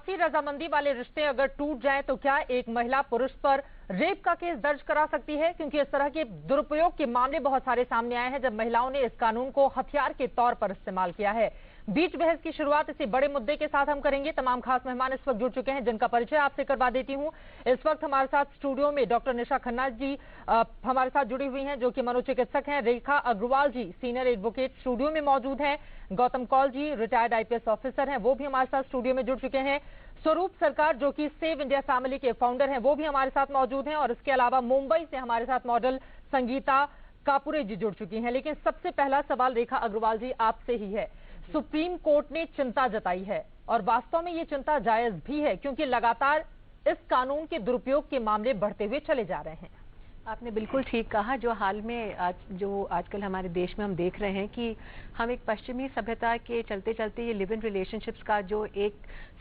आपसी रजामंदी वाले रिश्ते अगर टूट जाएं तो क्या एक महिला पुरुष पर रेप का केस दर्ज करा सकती है? क्योंकि इस तरह के दुरुपयोग के मामले बहुत सारे सामने आए हैं जब महिलाओं ने इस कानून को हथियार के तौर पर इस्तेमाल किया है। बीच बहस की शुरुआत इसी बड़े मुद्दे के साथ हम करेंगे। तमाम खास मेहमान इस वक्त जुड़ चुके हैं जिनका परिचय आपसे करवा देती हूं। इस वक्त हमारे साथ स्टूडियो में डॉक्टर निशा खन्ना जी हमारे साथ जुड़ी हुई हैं, जो कि मनोचिकित्सक हैं। रेखा अग्रवाल जी सीनियर एडवोकेट स्टूडियो में मौजूद हैं। गौतम कौल जी रिटायर्ड आईपीएस ऑफिसर हैं, वो भी हमारे साथ स्टूडियो में जुड़ चुके हैं। स्वरूप सरकार जो कि सेव इंडिया फैमिली के फाउंडर हैं, वो भी हमारे साथ मौजूद हैं। और इसके अलावा मुंबई से हमारे साथ मॉडल संगीता कापुरे जी जुड़ चुकी हैं। लेकिन सबसे पहला सवाल रेखा अग्रवाल जी आपसे ही है। सुप्रीम कोर्ट ने चिंता जताई है और वास्तव में ये चिंता जायज भी है, क्योंकि लगातार इस कानून के दुरुपयोग के मामले बढ़ते हुए चले जा रहे हैं। आपने बिल्कुल ठीक कहा। जो हाल में आजकल हमारे देश में हम देख रहे हैं कि हम एक पश्चिमी सभ्यता के चलते चलते ये लिव इन रिलेशनशिप्स का जो एक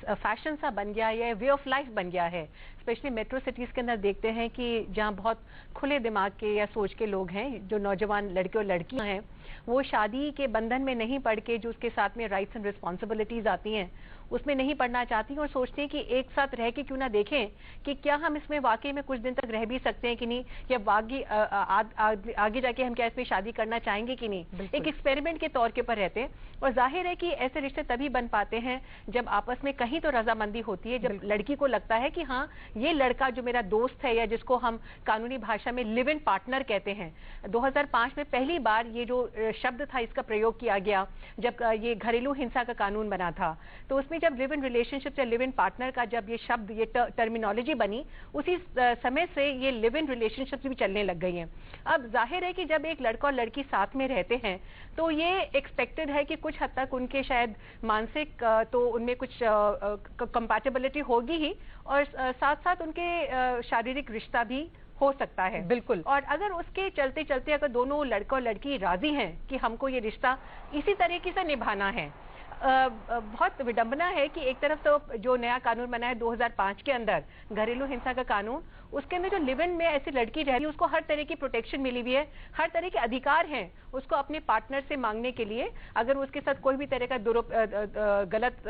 फैशन सा बन गया है, वे ऑफ लाइफ बन गया है। स्पेशली मेट्रो सिटीज के अंदर देखते हैं कि जहां बहुत खुले दिमाग के या सोच के लोग हैं, जो नौजवान लड़के और लड़कियां हैं, वो शादी के बंधन में नहीं पड़ के जो उसके साथ में राइट्स एंड रिस्पॉन्सिबिलिटीज आती हैं उसमें नहीं पढ़ना चाहती और सोचते हैं कि एक साथ रह के क्यों ना देखें कि क्या हम इसमें वाकई में कुछ दिन तक रह भी सकते हैं कि नहीं, या आगे जाके हम क्या इसमें शादी करना चाहेंगे कि नहीं। एक एक्सपेरिमेंट के तौर के ऊपर रहते हैं। और जाहिर है कि ऐसे रिश्ते तभी बन पाते हैं जब आपस में कहीं तो रजामंदी होती है, जब लड़की को लगता है कि हाँ ये लड़का जो मेरा दोस्त है, या जिसको हम कानूनी भाषा में लिव इन पार्टनर कहते हैं। 2005 में पहली बार ये जो शब्द था इसका प्रयोग किया गया जब ये घरेलू हिंसा का कानून बना था। तो उसमें जब लिव इन रिलेशनशिप या लिव इन पार्टनर का जब ये शब्द, ये टर्मिनोलॉजी बनी, उसी समय से ये लिव इन रिलेशनशिप भी चलने लग गई हैं। अब जाहिर है कि जब एक लड़का और लड़की साथ में रहते हैं तो ये एक्सपेक्टेड है कि कुछ हद तक उनके शायद मानसिक तो उनमें कुछ कंपैटिबिलिटी होगी ही, और साथ साथ उनके शारीरिक रिश्ता भी हो सकता है। बिल्कुल। और अगर उसके चलते चलते अगर दोनों लड़का और लड़की राजी हैं कि हमको ये रिश्ता इसी तरीके से निभाना है, बहुत विडंबना है कि एक तरफ तो जो नया कानून बना है 2005 के अंदर घरेलू हिंसा का कानून, उसके अंदर जो लिव इन में ऐसी लड़की रह रही है उसको हर तरह की प्रोटेक्शन मिली हुई है, हर तरह के अधिकार हैं उसको अपने पार्टनर से मांगने के लिए। अगर उसके साथ कोई भी तरह का गलत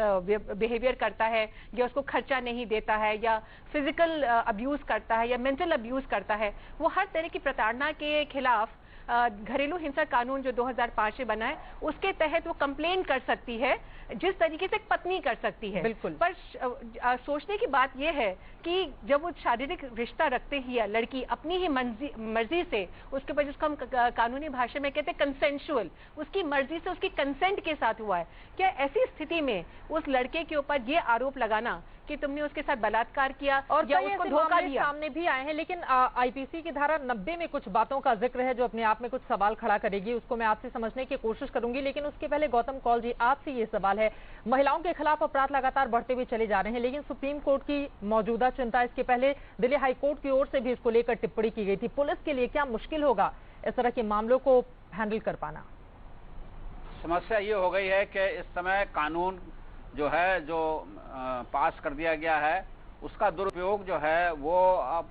बिहेवियर करता है, या उसको खर्चा नहीं देता है, या फिजिकल अब्यूज करता है, या मेंटल अब्यूज करता है, वो हर तरह की प्रताड़ना के खिलाफ घरेलू हिंसा कानून जो 2005 में बना है उसके तहत वो कंप्लेन कर सकती है, जिस तरीके से एक पत्नी कर सकती है। बिल्कुल। पर सोचने की बात यह है कि जब वो शारीरिक रिश्ता रखते ही है लड़की अपनी ही मर्जी से, उसके ऊपर जिसको हम कानूनी भाषा में कहते हैं कंसेंशुअल, उसकी मर्जी से उसकी कंसेंट के साथ हुआ है, क्या ऐसी स्थिति में उस लड़के के ऊपर ये आरोप लगाना कि तुमने उसके साथ बलात्कार किया और या उसको धोखा दिया, सामने भी आए हैं। लेकिन आईपीसी की धारा 90 में कुछ बातों का जिक्र है जो अपने आप में कुछ सवाल खड़ा करेगी, उसको मैं आपसे समझने की कोशिश करूंगी। लेकिन उसके पहले गौतम कौल जी आपसे ये सवाल है, महिलाओं के खिलाफ अपराध लगातार बढ़ते हुए चले जा रहे हैं, लेकिन सुप्रीम कोर्ट की मौजूदा चिंता, इसके पहले दिल्ली हाईकोर्ट की ओर से भी इसको लेकर टिप्पणी की गई थी। पुलिस के लिए क्या मुश्किल होगा इस तरह के मामलों को हैंडल कर पाना? समस्या ये हो गई है कि इस समय कानून जो है जो पास कर दिया गया है उसका दुरुपयोग जो है वो अब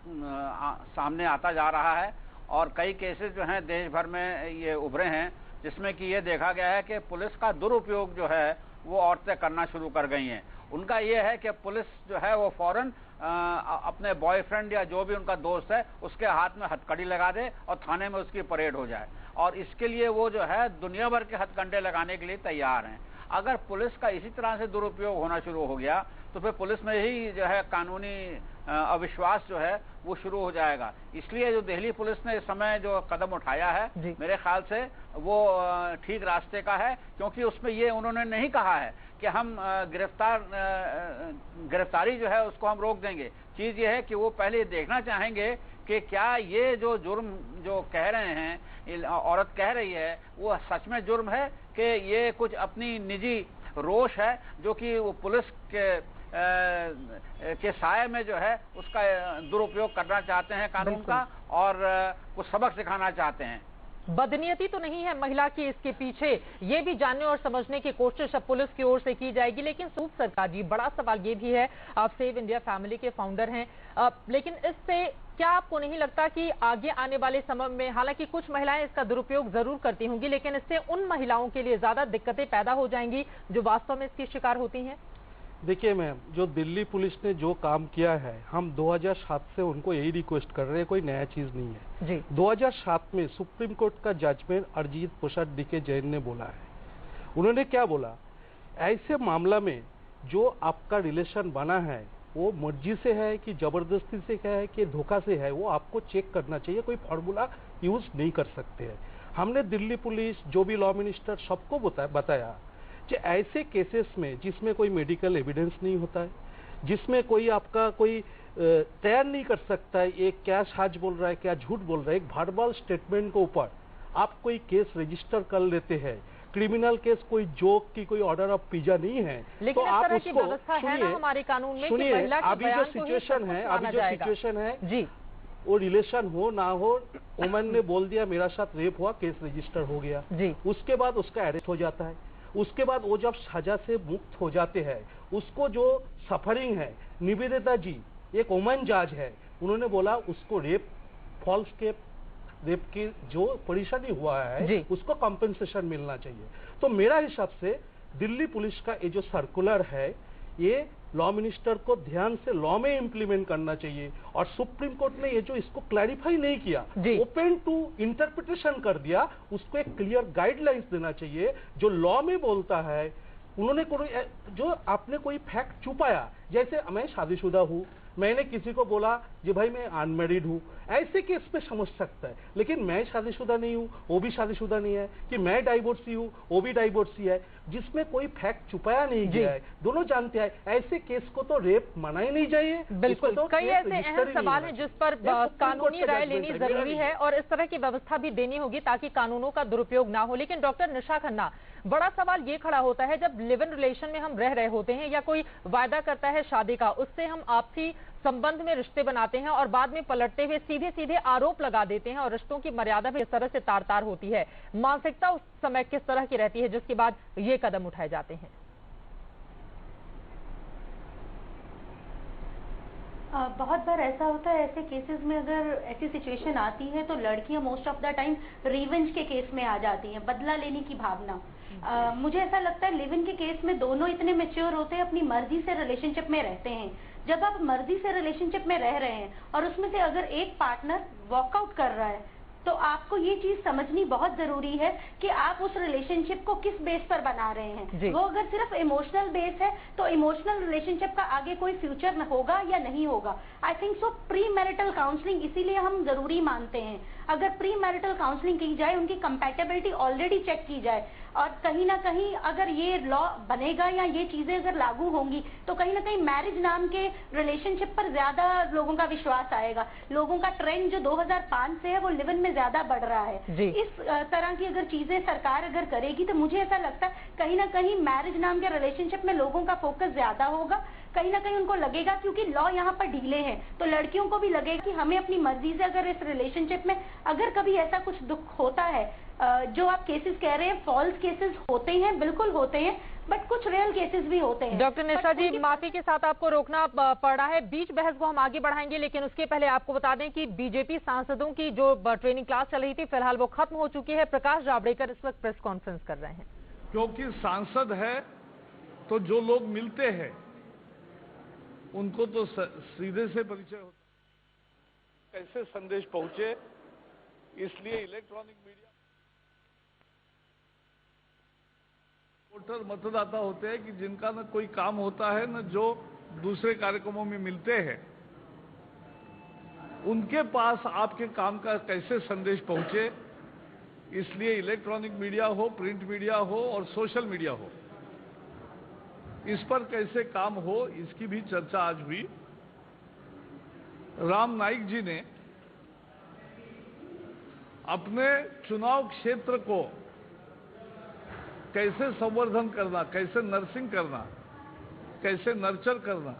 सामने आता जा रहा है, और कई केसेस जो हैं देश भर में ये उभरे हैं जिसमें कि ये देखा गया है कि पुलिस का दुरुपयोग जो है वो औरतें करना शुरू कर गई हैं। उनका ये है कि पुलिस जो है वो फौरन अपने बॉयफ्रेंड या जो भी उनका दोस्त है उसके हाथ में हथकड़ी लगा दे और थाने में उसकी परेड हो जाए, और इसके लिए वो जो है दुनिया भर के हथकंडे लगाने के लिए तैयार हैं। अगर पुलिस का इसी तरह से दुरुपयोग होना शुरू हो गया तो फिर पुलिस में ही जो है कानूनी अविश्वास जो है वो शुरू हो जाएगा। इसलिए जो दिल्ली पुलिस ने इस समय जो कदम उठाया है मेरे ख्याल से वो ठीक रास्ते का है, क्योंकि उसमें ये उन्होंने नहीं कहा है कि हम गिरफ्तारी जो है उसको हम रोक देंगे। चीज ये है कि वो पहले देखना चाहेंगे कि क्या ये जो जुर्म जो कह रहे हैं औरत कह रही है वो सच में जुर्म है कि ये कुछ अपनी निजी रोष है जो कि वो पुलिस के साये में जो है उसका दुरुपयोग करना चाहते हैं कानून का, और कुछ सबक सिखाना चाहते हैं। बदनीयती तो नहीं है महिला की इसके पीछे, ये भी जानने और समझने की कोशिश अब पुलिस की ओर से की जाएगी। लेकिन स्वरूप सरकार जी, बड़ा सवाल ये भी है, आप सेव इंडिया फैमिली के फाउंडर हैं, लेकिन इससे क्या आपको नहीं लगता कि आगे आने वाले समय में, हालांकि कुछ महिलाएं इसका दुरुपयोग जरूर करती होंगी, लेकिन इससे उन महिलाओं के लिए ज्यादा दिक्कतें पैदा हो जाएंगी जो वास्तव में इसकी शिकार होती हैं? देखिए मैम, जो दिल्ली पुलिस ने जो काम किया है, हम 2007 से उनको यही रिक्वेस्ट कर रहे हैं, कोई नया चीज नहीं है जी। 2007 में सुप्रीम कोर्ट का जजमेंट अरिजीत प्रसाद डीके जैन ने बोला है। उन्होंने क्या बोला, ऐसे मामला में जो आपका रिलेशन बना है वो मर्जी से है कि जबरदस्ती से है कि धोखा से है, वो आपको चेक करना चाहिए, कोई फॉर्मूला यूज नहीं कर सकते हैं। हमने दिल्ली पुलिस, जो भी लॉ मिनिस्टर, सबको बताया कि ऐसे केसेस में जिसमें कोई मेडिकल एविडेंस नहीं होता है, जिसमें कोई आपका कोई तैयार नहीं कर सकता है ये क्या सच बोल रहा है क्या झूठ बोल रहा है, एक वर्बल स्टेटमेंट के ऊपर आप कोई केस रजिस्टर कर लेते हैं, क्रिमिनल केस कोई जोक की कोई ऑर्डर ऑफ पिज्जा नहीं है, लेकिन तो आप उसको है ना हमारे कानून में कि सुनिए, महिला के अभी जो बयान को ही सिचुएशन है, अभी जो सिचुएशन है जी, वो रिलेशन हो ना हो, वुमन ने बोल दिया मेरा साथ रेप हुआ, केस रजिस्टर हो गया जी। उसके बाद उसका अरेस्ट हो जाता है, उसके बाद वो जब सजा से मुक्त हो जाते हैं, उसको जो सफरिंग है, निवेदिता जी एक वुमन जज है, उन्होंने बोला उसको रेप, फॉल्स के रेप की जो परेशानी हुआ है उसको कॉम्पेंसेशन मिलना चाहिए। तो मेरा हिसाब से दिल्ली पुलिस का ये जो सर्कुलर है ये लॉ मिनिस्टर को ध्यान से लॉ में इंप्लीमेंट करना चाहिए, और सुप्रीम कोर्ट ने ये जो इसको क्लैरिफाई नहीं किया, ओपन टू इंटरप्रिटेशन कर दिया, उसको एक क्लियर गाइडलाइंस देना चाहिए जो लॉ में बोलता है। उन्होंने जो आपने कोई फैक्ट छुपाया, जैसे मैं शादीशुदा हूँ, मैंने किसी को बोला जी भाई मैं अनमैरिड हूँ, ऐसे केस पे समझ सकता है, लेकिन मैं शादीशुदा नहीं हूँ, वो भी शादीशुदा नहीं है, कि मैं डाइवोर्सी हूँ, वो भी डाइवोर्सी है, जिसमें कोई फैक्ट छुपाया नहीं गया है, दोनों जानते हैं, ऐसे केस को तो रेप माना ही नहीं चाहिए। बिल्कुल, तो कई ऐसे अहम सवाल हैं जिस पर कानूनी राय लेनी जरूरी है और इस तरह की व्यवस्था भी देनी होगी ताकि कानूनों का दुरुपयोग ना हो। लेकिन डॉक्टर निशा खन्ना, बड़ा सवाल ये खड़ा होता है जब लिव इन रिलेशन में हम रह रहे होते हैं या कोई वायदा करता है शादी का, उससे हम आपसी संबंध में रिश्ते बनाते हैं और बाद में पलटते हुए सीधे सीधे आरोप लगा देते हैं और रिश्तों की मर्यादा भी इस तरह से तार तार होती है। मानसिकता उस समय किस तरह की रहती है जिसके बाद ये कदम उठाए जाते हैं? बहुत बार ऐसा होता है, ऐसे केसेस में अगर ऐसी सिचुएशन आती है तो लड़कियां most of the time revenge के केस में आ जाती हैं, बदला लेने की भावना। मुझे ऐसा लगता है लिव इन के केस में दोनों इतने मैच्योर होते हैं, अपनी मर्जी से रिलेशनशिप में रहते हैं। जब आप मर्जी से रिलेशनशिप में रह रहे हैं और उसमें से अगर एक पार्टनर वॉकआउट कर रहा है तो आपको ये चीज समझनी बहुत जरूरी है कि आप उस रिलेशनशिप को किस बेस पर बना रहे हैं। वो अगर सिर्फ इमोशनल बेस है तो इमोशनल रिलेशनशिप का आगे कोई फ्यूचर होगा या नहीं होगा। I think so pre marital counselling इसीलिए हम जरूरी मानते हैं। अगर प्री मैरिटल काउंसलिंग की जाए, उनकी कंपैटिबिलिटी ऑलरेडी चेक की जाए, और कहीं ना कहीं अगर ये लॉ बनेगा या ये चीजें अगर लागू होंगी तो कहीं ना कहीं मैरिज नाम के रिलेशनशिप पर ज्यादा लोगों का विश्वास आएगा। लोगों का ट्रेंड जो 2005 से है वो लिव इन में ज्यादा बढ़ रहा है। इस तरह की अगर चीजें सरकार अगर करेगी तो मुझे ऐसा लगता है कहीं ना कहीं मैरिज नाम के रिलेशनशिप में लोगों का फोकस ज्यादा होगा। कहीं ना कहीं उनको लगेगा, क्योंकि लॉ यहाँ पर ढीले हैं, तो लड़कियों को भी लगेगा कि हमें अपनी मर्जी से अगर इस रिलेशनशिप में अगर कभी ऐसा कुछ दुख होता है, जो आप केसेस कह रहे हैं फॉल्स केसेस होते हैं, बिल्कुल होते हैं, बट कुछ रियल केसेस भी होते हैं। डॉक्टर निशा जी, माफी के साथ आपको रोकना पड़ रहा है, बीच बहस को हम आगे बढ़ाएंगे, लेकिन उसके पहले आपको बता दें कि बीजेपी सांसदों की जो ट्रेनिंग क्लास चल रही थी फिलहाल वो खत्म हो चुकी है। प्रकाश जावड़ेकर इस वक्त प्रेस कॉन्फ्रेंस कर रहे हैं। क्योंकि सांसद है तो जो लोग मिलते हैं उनको तो सीधे से परिचय होता है, कैसे संदेश पहुंचे, इसलिए इलेक्ट्रॉनिक मीडिया वोटर मतदाता होते हैं कि जिनका न कोई काम होता है न जो दूसरे कार्यक्रमों में मिलते हैं, उनके पास आपके काम का कैसे संदेश पहुंचे, इसलिए इलेक्ट्रॉनिक मीडिया हो, प्रिंट मीडिया हो और सोशल मीडिया हो, इस पर कैसे काम हो, इसकी भी चर्चा आज हुई। राम नाईक जी ने अपने चुनाव क्षेत्र को कैसे संवर्धन करना, कैसे नर्सिंग करना, कैसे नर्चर करना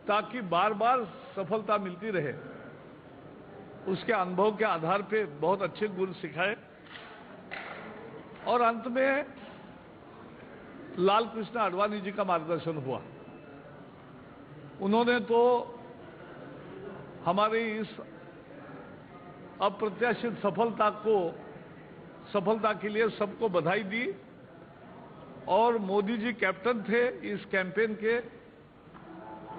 ताकि बार बार सफलता मिलती रहे, उसके अनुभव के आधार पे बहुत अच्छे गुण सिखाए। और अंत में लाल कृष्ण आडवाणी जी का मार्गदर्शन हुआ। उन्होंने तो हमारी इस अप्रत्याशित सफलता के लिए सबको बधाई दी और मोदी जी कैप्टन थे इस कैंपेन के,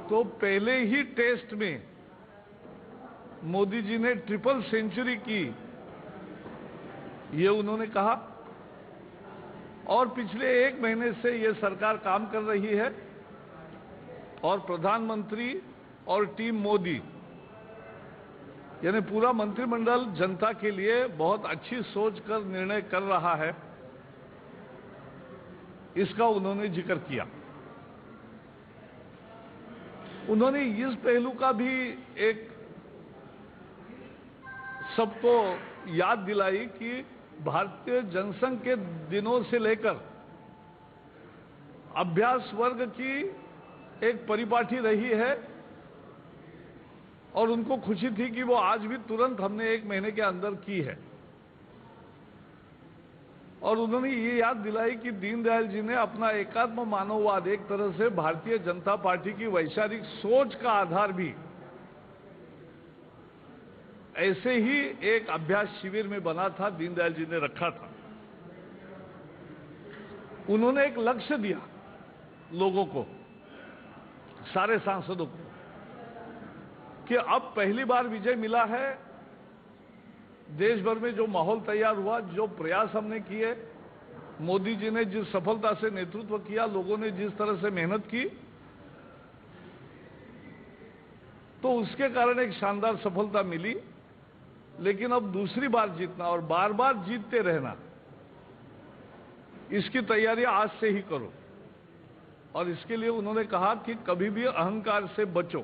तो पहले ही टेस्ट में मोदी जी ने ट्रिपल सेंचुरी की, ये उन्होंने कहा। और पिछले 1 महीने से ये सरकार काम कर रही है और प्रधानमंत्री और टीम मोदी यानी पूरा मंत्रिमंडल जनता के लिए बहुत अच्छी सोच कर निर्णय कर रहा है, इसका उन्होंने जिक्र किया। उन्होंने इस पहलू का भी एक सबको याद दिलाई कि भारतीय जनसंघ के दिनों से लेकर अभ्यास वर्ग की एक परिपाटी रही है और उनको खुशी थी कि वो आज भी तुरंत हमने 1 महीने के अंदर की है। और उन्होंने ये याद दिलाई कि दीनदयाल जी ने अपना एकात्म मानववाद एक तरह से भारतीय जनता पार्टी की वैचारिक सोच का आधार भी ऐसे ही एक अभ्यास शिविर में बना था, दीनदयाल जी ने रखा था। उन्होंने एक लक्ष्य दिया लोगों को, सारे सांसदों को, कि अब पहली बार विजय मिला है। देश भर में जो माहौल तैयार हुआ, जो प्रयास हमने किए, मोदी जी ने जिस सफलता से नेतृत्व किया, लोगों ने जिस तरह से मेहनत की, तो उसके कारण एक शानदार सफलता मिली। लेकिन अब दूसरी बार जीतना और बार बार जीतते रहना, इसकी तैयारी आज से ही करो। और इसके लिए उन्होंने कहा कि कभी भी अहंकार से बचो,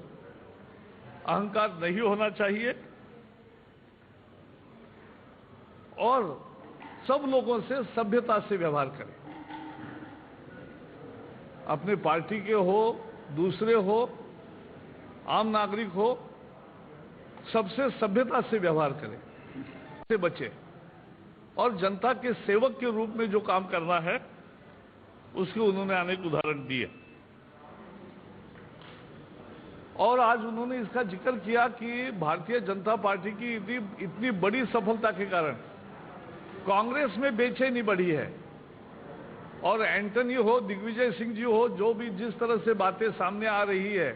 अहंकार नहीं होना चाहिए और सब लोगों से सभ्यता से व्यवहार करें। अपने पार्टी के हो, दूसरे हो, आम नागरिक हो, सबसे सभ्यता से व्यवहार करें, से बचे और जनता के सेवक के रूप में जो काम करना है उसके उन्होंने अनेक उदाहरण दिए। और आज उन्होंने इसका जिक्र किया कि भारतीय जनता पार्टी की इतनी बड़ी सफलता के कारण कांग्रेस में बेचैनी बढ़ी है और एंटनी हो, दिग्विजय सिंह जी हो, जो भी जिस तरह से बातें सामने आ रही है,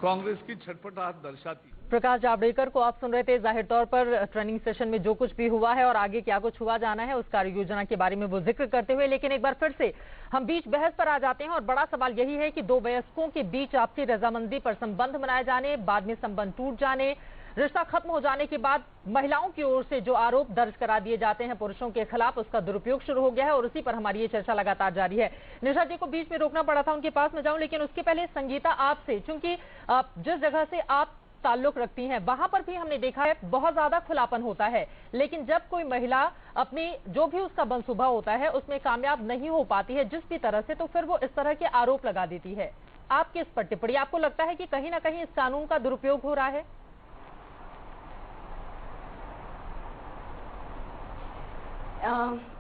कांग्रेस की छटपटाहट दर्शाती। प्रकाश जावड़ेकर को आप सुन रहे थे। जाहिर तौर पर ट्रेनिंग सेशन में जो कुछ भी हुआ है और आगे क्या कुछ हुआ जाना है उस कार्य योजना के बारे में वो जिक्र करते हुए, लेकिन एक बार फिर से हम बीच बहस पर आ जाते हैं और बड़ा सवाल यही है कि 2 वयस्कों के बीच आपसी रजामंदी पर संबंध बनाए जाने, बाद में संबंध टूट जाने, रिश्ता खत्म हो जाने के बाद महिलाओं की ओर से जो आरोप दर्ज करा दिए जाते हैं पुरुषों के खिलाफ, उसका दुरुपयोग शुरू हो गया है और उसी पर हमारी ये चर्चा लगातार जारी है। निशा जी को बीच में रोकना पड़ा था, उनके पास में जाऊं, लेकिन उसके पहले संगीता आपसे, चूंकि जिस जगह से आप ताल्लुक रखती हैं वहां पर भी हमने देखा है बहुत ज्यादा खुलापन होता है, लेकिन जब कोई महिला अपनी जो भी उसका मनसूबा होता है उसमें कामयाब नहीं हो पाती है जिस भी तरह से, तो फिर वो इस तरह के आरोप लगा देती है। आपकी इस पर टिप्पणी, आपको लगता है कि कहीं ना कहीं इस कानून का दुरुपयोग हो रहा है?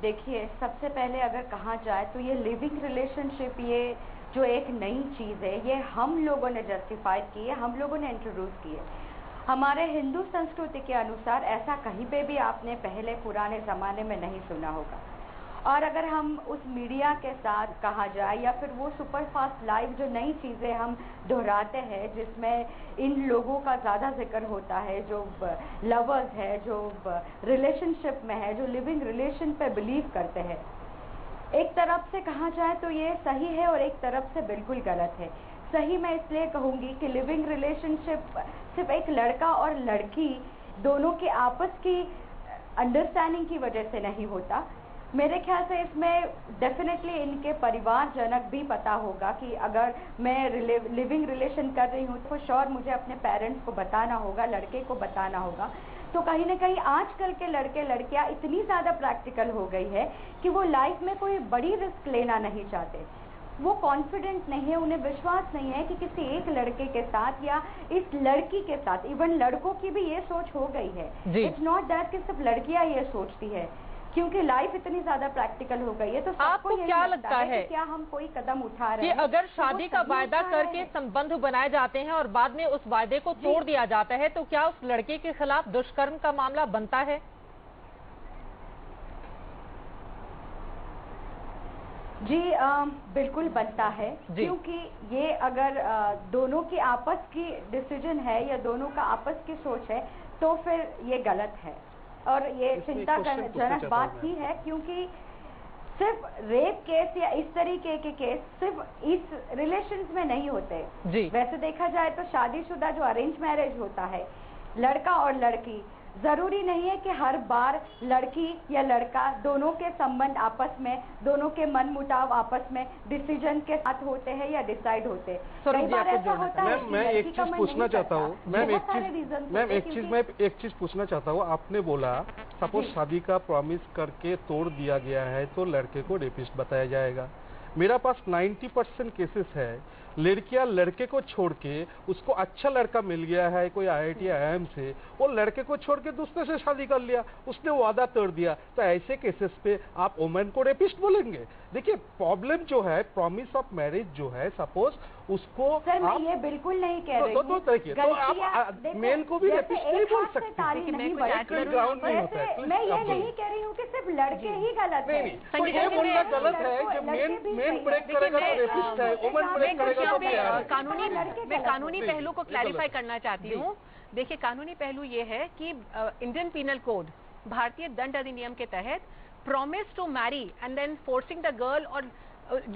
देखिए, सबसे पहले अगर कहा जाए तो ये लिविंग रिलेशनशिप, ये जो एक नई चीज़ है, ये हम लोगों ने जस्टिफाइड की है, हम लोगों ने इंट्रोड्यूस की है। हमारे हिंदू संस्कृति के अनुसार ऐसा कहीं पे भी आपने पहले पुराने ज़माने में नहीं सुना होगा। और अगर हम उस मीडिया के साथ कहा जाए या फिर वो सुपरफास्ट लाइफ जो नई चीज़ें हम दोहराते हैं जिसमें इन लोगों का ज़्यादा जिक्र होता है, जो लवर्स है, जो रिलेशनशिप में है, जो लिविंग रिलेशन पे बिलीव करते हैं, एक तरफ से कहा जाए तो ये सही है और एक तरफ से बिल्कुल गलत है। सही मैं इसलिए कहूँगी कि लिविंग रिलेशनशिप सिर्फ एक लड़का और लड़की दोनों के आपस की अंडरस्टैंडिंग की वजह से नहीं होता। मेरे ख्याल से इसमें डेफिनेटली इनके परिवारजनक भी पता होगा कि अगर मैं लिविंग रिलेशन कर रही हूँ तो श्योर मुझे अपने पेरेंट्स को बताना होगा, लड़के को बताना होगा। तो कहीं ना कहीं आजकल के लड़के लड़कियां इतनी ज़्यादा प्रैक्टिकल हो गई है कि वो लाइफ में कोई बड़ी रिस्क लेना नहीं चाहते। वो कॉन्फिडेंट नहीं है, उन्हें विश्वास नहीं है कि किसी एक लड़के के साथ या इस लड़की के साथ, इवन लड़कों की भी ये सोच हो गई है। इट्स नॉट दैट कि सिर्फ लड़कियां ये सोचती है, क्योंकि लाइफ इतनी ज्यादा प्रैक्टिकल हो गई है। तो आपको क्या लगता है क्या हम कोई कदम उठा रहे हैं कि अगर शादी का वायदा करके संबंध बनाए जाते हैं और बाद में उस वायदे को तोड़ दिया जाता है तो क्या उस लड़के के खिलाफ दुष्कर्म का मामला बनता है? जी बिल्कुल बनता है, क्योंकि ये अगर दोनों की आपस की डिसीजन है या दोनों का आपस की सोच है तो फिर ये गलत है और ये चिंताजनक बात ही है, क्योंकि सिर्फ रेप केस या इस तरीके के केस सिर्फ इस रिलेशंस में नहीं होते जी। वैसे देखा जाए तो शादीशुदा जो अरेंज मैरिज होता है, लड़का और लड़की, जरूरी नहीं है कि हर बार लड़की या लड़का दोनों के संबंध आपस में, दोनों के मन मुटाव आपस में डिसीजन के साथ होते हैं या डिसाइड होते हैं। कई बार ऐसा होता है। मैं एक चीज पूछना चाहता हूँ मैम, एक चीज पूछना चाहता हूँ। आपने बोला सपोज शादी का प्रॉमिस करके तोड़ दिया गया है तो लड़के को रेपिस्ट बताया जाएगा। मेरा पास 90% केसेस है, लड़कियां लड़के को छोड़ के, उसको अच्छा लड़का मिल गया है कोई IIT IIM से, वो लड़के को छोड़ के दूसरे से शादी कर लिया, उसने वादा तोड़ दिया, तो ऐसे केसेस पे आप वुमेन को रेपिस्ट बोलेंगे? देखिए प्रॉब्लम जो है प्रॉमिस ऑफ मैरिज जो है, सपोज उसको सर मैं ये बिल्कुल नहीं कह रही हूँ तो आप मेल को भी रेपिस्ट नहीं बोल सकते। मैं ये नहीं कह रही हूँ कि सिर्फ लड़के ही गलत है। तो ये बोलना गलत है कि मेन ब्रेक करेगा तो रेपिस्ट है, वुमेन ब्रेक करेगा तो क्या है? मैं कानूनी पहलू को क्लैरिफाई करना चाहती हूँ। देखिए कानूनी पहलू ये है कि इंडियन पीनल कोड, भारतीय दंड अधिनियम के तहत promise to marry and then forcing the girl, और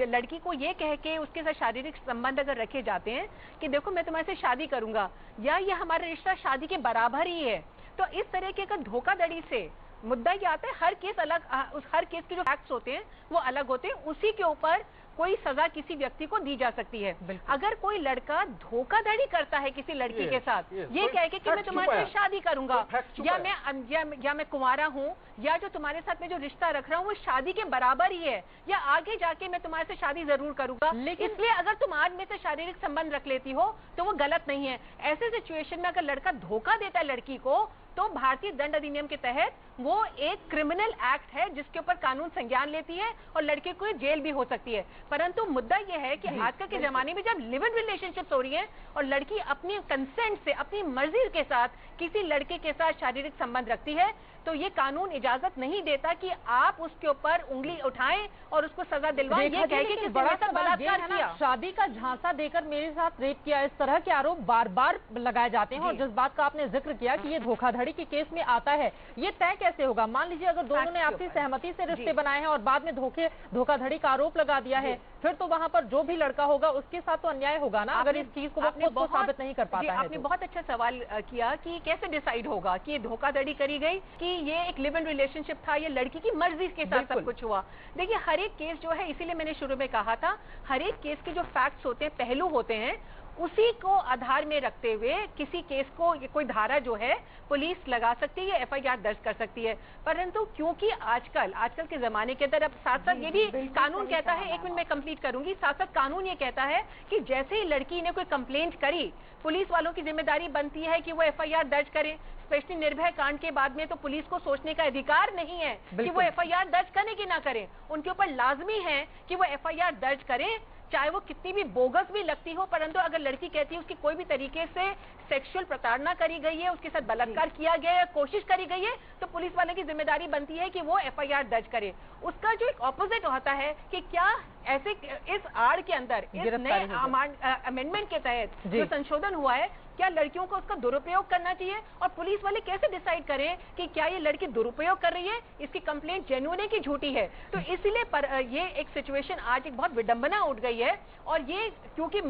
लड़की को ये कह के उसके साथ शारीरिक संबंध अगर रखे जाते हैं कि देखो मैं तुम्हारे से शादी करूंगा या ये हमारा रिश्ता शादी के बराबर ही है, तो इस तरह के अगर धोखाधड़ी से मुद्दा ये आता है, हर केस अलग, हर केस के जो फैक्ट्स होते हैं वो अलग होते हैं, उसी के ऊपर कोई सजा किसी व्यक्ति को दी जा सकती है। अगर कोई लड़का धोखाधड़ी करता है किसी लड़की के साथ, ये कह के कि मैं तुम्हारे साथ शादी करूंगा या मैं कुंवारा हूँ या जो तुम्हारे साथ में जो रिश्ता रख रहा हूँ वो शादी के बराबर ही है या आगे जाके मैं तुम्हारे से शादी जरूर करूंगा, लेकिन इसलिए अगर तुम आज में से शारीरिक संबंध रख लेती हो तो वो गलत नहीं है। ऐसे सिचुएशन में अगर लड़का धोखा देता है लड़की को तो भारतीय दंड अधिनियम के तहत वो एक क्रिमिनल एक्ट है जिसके ऊपर कानून संज्ञान लेती है और लड़के को जेल भी हो सकती है। परंतु मुद्दा यह है कि आजकल के जमाने में जब लिव इन रिलेशनशिप्स हो रही है और लड़की अपनी कंसेंट से, अपनी मर्जी के साथ किसी लड़के के साथ शारीरिक संबंध रखती है, तो ये कानून इजाजत नहीं देता कि आप उसके ऊपर उंगली उठाएं और उसको सजा दिलवाएं। ये कह के कि बड़ा सा बलात्कार किया, शादी का झांसा देकर मेरे साथ रेप किया, इस तरह के आरोप बार बार लगाए जाते हैं। और जिस बात का आपने जिक्र किया कि ये धोखाधड़ी के केस में आता है, ये तय कैसे होगा? मान लीजिए अगर दोनों ने आपसी सहमति से रिश्ते बनाए हैं और बाद में धोखाधड़ी का आरोप लगा दिया है, फिर तो वहाँ पर जो भी लड़का होगा उसके साथ तो अन्याय होगा ना, अगर इस चीज को वो साबित नहीं कर पाता है। आपने बहुत अच्छा सवाल किया कि कैसे डिसाइड होगा कि धोखाधड़ी करी गई कि ये एक लिव इन रिलेशनशिप था, ये लड़की की मर्जी के साथ सब कुछ हुआ। देखिए हर एक केस जो है, इसीलिए मैंने शुरू में कहा था, हर एक केस के जो फैक्ट्स होते हैं, पहलू होते हैं, उसी को आधार में रखते हुए किसी केस को कोई धारा जो है पुलिस लगा सकती है, FIR दर्ज कर सकती है। परंतु क्योंकि आजकल के जमाने के अंदर अब साथ साथ ये भी कानून कहता है, 1 मिनट में कंप्लीट करूंगी, साथ साथ कानून ये कहता है कि जैसे ही लड़की ने कोई कंप्लेंट करी, पुलिस वालों की जिम्मेदारी बनती है कि वो FIR दर्ज करें। स्पेशली निर्भया कांड के बाद में तो पुलिस को सोचने का अधिकार नहीं है कि वो FIR दर्ज करें कि ना करें, उनके ऊपर लाजमी है कि वो FIR दर्ज करें, चाहे वो कितनी भी बोगस भी लगती हो। परंतु अगर लड़की कहती है उसकी कोई भी तरीके से सेक्सुअल प्रताड़ना करी गई है, उसके साथ बलात्कार किया गया है, कोशिश करी गई है, तो पुलिस वाले की जिम्मेदारी बनती है कि वो FIR दर्ज करे। उसका जो एक ऑपोजिट होता है कि क्या ऐसे इस आड़ के अंदर, इस नए अमेंडमेंट के तहत जो संशोधन हुआ है, क्या लड़कियों को उसका दुरुपयोग करना चाहिए? और पुलिस वाले कैसे डिसाइड करें कि क्या ये लड़की दुरुपयोग कर रही है, इसकी कंप्लेंट जेन्युइन है कि झूठी है? तो इसीलिए ये एक सिचुएशन आज एक बहुत विडंबना उठ गई है। और ये क्योंकि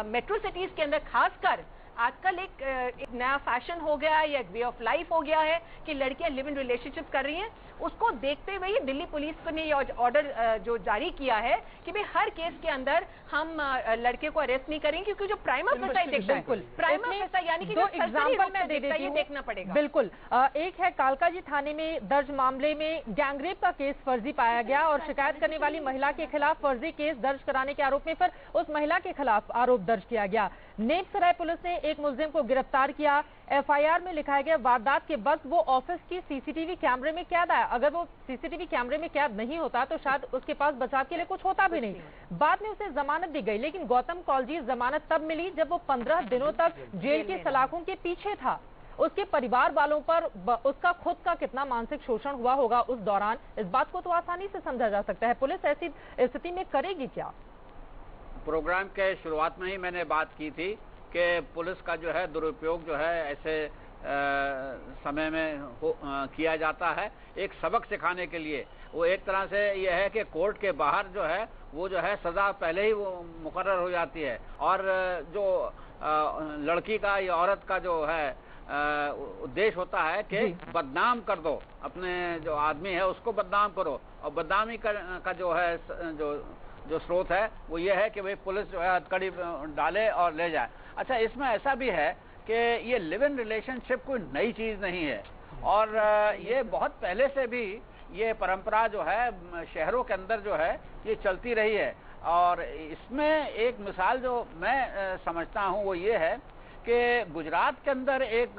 मेट्रो सिटीज के अंदर खासकर आजकल एक नया फैशन हो गया है या एक वे ऑफ लाइफ हो गया है कि लड़कियां लिव इन रिलेशनशिप कर रही हैं। उसको देखते हुए ही दिल्ली पुलिस ने ये ऑर्डर जो जारी किया है कि भाई हर केस के अंदर हम लड़के को अरेस्ट नहीं करेंगे, क्योंकि जो प्राइमा फेसाई देखता है, प्राइमा फेसाई यानी कि जो एग्जाम्पल मैं दे देती हूं, देखना पड़ेगा। बिल्कुल, एक है कालकाजी थाने में दर्ज मामले में गैंगरेप का केस फर्जी पाया गया और शिकायत करने वाली महिला के खिलाफ फर्जी केस दर्ज कराने के आरोप में फिर उस महिला के खिलाफ आरोप दर्ज किया गया। नेपसराय पुलिस ने एक मुलजिम को गिरफ्तार किया। FIR में लिखाया गया वारदात के वक्त वो ऑफिस की CCTV कैमरे में कैद आया। अगर वो CCTV कैमरे में कैद नहीं होता तो शायद उसके पास बचाव के लिए कुछ होता भी नहीं। बाद में उसे जमानत दी गई, लेकिन गौतम कौलजी जमानत तब मिली जब वो 15 दिनों तक जेल की सलाखों के पीछे था। उसके परिवार वालों पर उसका खुद का कितना मानसिक शोषण हुआ होगा उस दौरान, इस बात को तो आसानी से समझा जा सकता है। पुलिस ऐसी स्थिति में करेगी क्या? प्रोग्राम के शुरुआत में ही मैंने बात की थी कि पुलिस का जो है दुरुपयोग जो है ऐसे समय में किया जाता है एक सबक सिखाने के लिए। वो एक तरह से यह है कि कोर्ट के बाहर जो है वो जो है सजा पहले ही वो मुकर्रर हो जाती है, और जो लड़की का या औरत का जो है उद्देश्य होता है कि बदनाम कर दो, अपने जो आदमी है उसको बदनाम करो, और बदनामी का जो है जो स्रोत है वो ये है कि भाई पुलिस जो है हथकड़ी डाले और ले जाए। अच्छा, इसमें ऐसा भी है कि ये लिव इन रिलेशनशिप कोई नई चीज नहीं है, और ये बहुत पहले से भी ये परंपरा जो है शहरों के अंदर जो है ये चलती रही है। और इसमें एक मिसाल जो मैं समझता हूँ वो ये है कि गुजरात के अंदर एक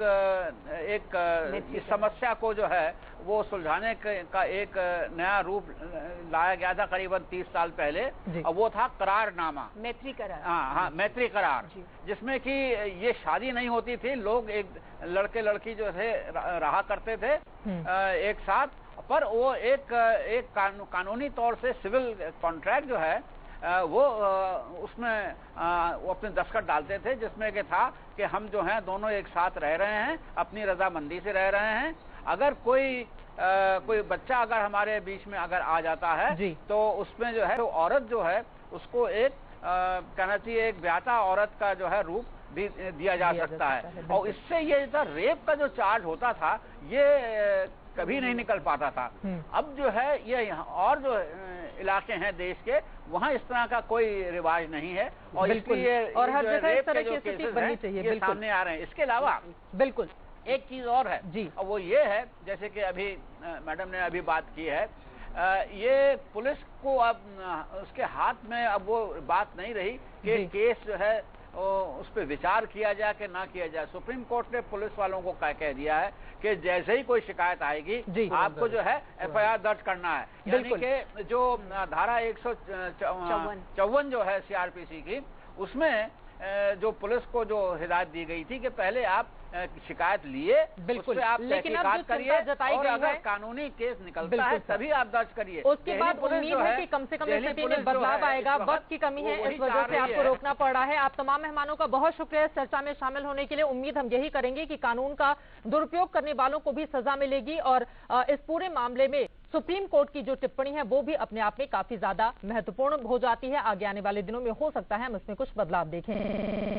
इस समस्या को जो है वो सुलझाने का एक नया रूप लाया गया था करीबन 30 साल पहले, और वो था करारनामा, मैत्री करार। हाँ, मैत्री करार, जिसमें कि ये शादी नहीं होती थी, लोग एक लड़के लड़की जो थे रहा करते थे एक साथ, पर वो एक कानूनी तौर से सिविल कॉन्ट्रैक्ट जो है वो उसमें वो अपने दस्तखत डालते थे, जिसमें कि था कि हम जो हैं दोनों एक साथ रह रहे हैं, अपनी रजामंदी से रह रहे हैं। अगर कोई बच्चा अगर हमारे बीच में अगर आ जाता है तो उसमें जो है तो औरत जो है उसको एक कहना चाहिए एक ब्याता औरत का जो है रूप भी दिया जा सकता है। और इससे ये जो रेप का जो चार्ज होता था ये कभी नहीं निकल पाता था। अब जो है ये और जो इलाके हैं देश के वहाँ इस तरह का कोई रिवाज नहीं है, और इसलिए और हर जगह इस तरह की स्थिति बननी चाहिए, ये सामने आ रहे हैं। इसके अलावा बिल्कुल एक चीज और है जी, और वो ये है जैसे कि अभी मैडम ने अभी बात की है, ये पुलिस को अब उसके हाथ में अब वो बात नहीं रही कि केस जो है उस पर विचार किया जाए कि ना किया जाए। सुप्रीम कोर्ट ने पुलिस वालों को कह दिया है कि जैसे ही कोई शिकायत आएगी आपको जो है एफआईआर दर्ज करना है, यानी कि जो धारा 154 जो है सीआरपीसी की, उसमें जो पुलिस को जो हिदायत दी गई थी कि पहले आप शिकायत लिए, बिल्कुल, आप लेकिन अब जो करिए, जताई और गई अगर है कानूनी केस निकलता है तभी आप दर्ज करिए। उसके बाद उम्मीद है कि कम से कम स्थिति में बदलाव आएगा। वक्त की कमी है, इस वजह से आपको रोकना पड़ रहा है। आप तमाम मेहमानों का बहुत शुक्रिया इस चर्चा में शामिल होने के लिए। उम्मीद हम यही करेंगे कि कानून का दुरुपयोग करने वालों को भी सजा मिलेगी, और इस पूरे मामले में सुप्रीम कोर्ट की जो टिप्पणी है वो भी अपने आप में काफी ज्यादा महत्वपूर्ण हो जाती है। आगे आने वाले दिनों में हो सकता है हम इसमें कुछ बदलाव देखें।